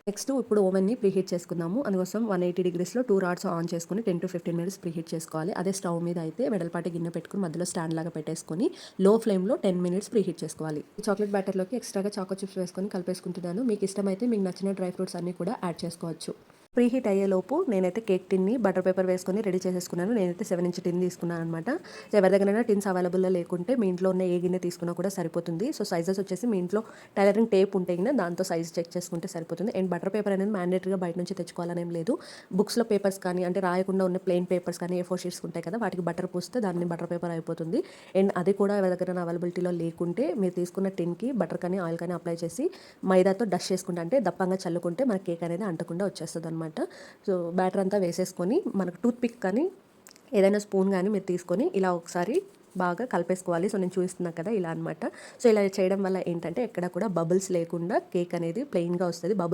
Next ఇప్పుడు ఓవెన్‌ని preheat చేసుకుందాము. అందుకోసం 180 డిగ్రీస్‌లో 2 రాడ్స్ ఆన్ చేసుకొని 10-15 మినిట్స్ ప్రీహీట్ చేసుకోవాలి. అదే స్టవ్ మీద అయితే వెడల్పాటి గిన్నె పెట్టుకొని మధ్యలో స్టాండ్ లాగా పెట్టేసుకొని లో ఫ్లేమ్‌లో 10 మినిట్స్ ప్రీహీట్ చేసుకోవాలి. ఈ చాక్లెట్ బ్యాటర్‌లోకి ఎక్స్ట్రాగా చాకో చిప్స్ వేసుకొని కలిపేసుకుంటున్నాను. మీకు ఇష్టమైతే మీకు నచ్చిన డ్రై ఫ్రూట్స్ అన్నీ కూడా యాడ్ చేసుకోవచ్చు. ప్రీహీట్ అయ్యేలోపు నేనైతే కేక్ టిన్ని బటర్ పేపర్ వేసుకొని రెడీ చేసేసుకున్నాను. నేనైతే 7 ఇంచ్ టిన్ తీసుకున్నాను అనమాట. సో ఎవరి దగ్గరైనా టిన్స్ అవైలబుల్లో లేకుంటే మీ ఇంట్లో ఉన్న ఏ గిన్నె తీసుకున్నా కూడా సరిపోతుంది. సో సైజెస్ వచ్చేసి మీ ఇంట్లో టైలరింగ్ టేప్ ఉంటే గిన దాంతో సైజ్ చెక్ చేసుకుంటే సరిపోతుంది. అండ్ బటర్ పేపర్ అనేది మ్యాండేటరీగా బయట నుంచి తెచ్చుకోవాలని ఏం లేదు. బుక్స్లో పేపర్స్ కానీ అంటే రాయకుండా ఉన్న ప్లెయిన్ పేపర్స్ కానీ A4 షీట్స్ ఉంటాయి కదా, వాటికి బటర్ పూస్తే దాన్ని బటర్ పేపర్ అయిపోతుంది. అండ్ అది కూడా ఎవరి దగ్గర అవైలబిలిటీలో లేకుంటే మీరు తీసుకున్న టిన్కి బటర్ కానీ ఆయిల్ కానీ అప్లై చేసి మైదాతో డస్ట్ చేసుకుంటే అంటే దప్పంగా చల్లుకుంటే మన కేక్ అనేది అంటకుండా వచ్చేస్తుంది అనమాట. సో బ్యాటర్ అంతా వేసేసుకొని మనకు టూత్ పిక్ కానీ ఏదైనా స్పూన్ కానీ మీరు తీసుకొని ఇలా ఒకసారి బాగా కలిపేసుకోవాలి. సో నేను చూపిస్తున్నాను కదా ఇలా అనమాట. సో ఇలా చేయడం వల్ల ఏంటంటే ఎక్కడ కూడా బబుల్స్ లేకుండా కేక్ అనేది ప్లెయిన్గా వస్తుంది. బబుల్స్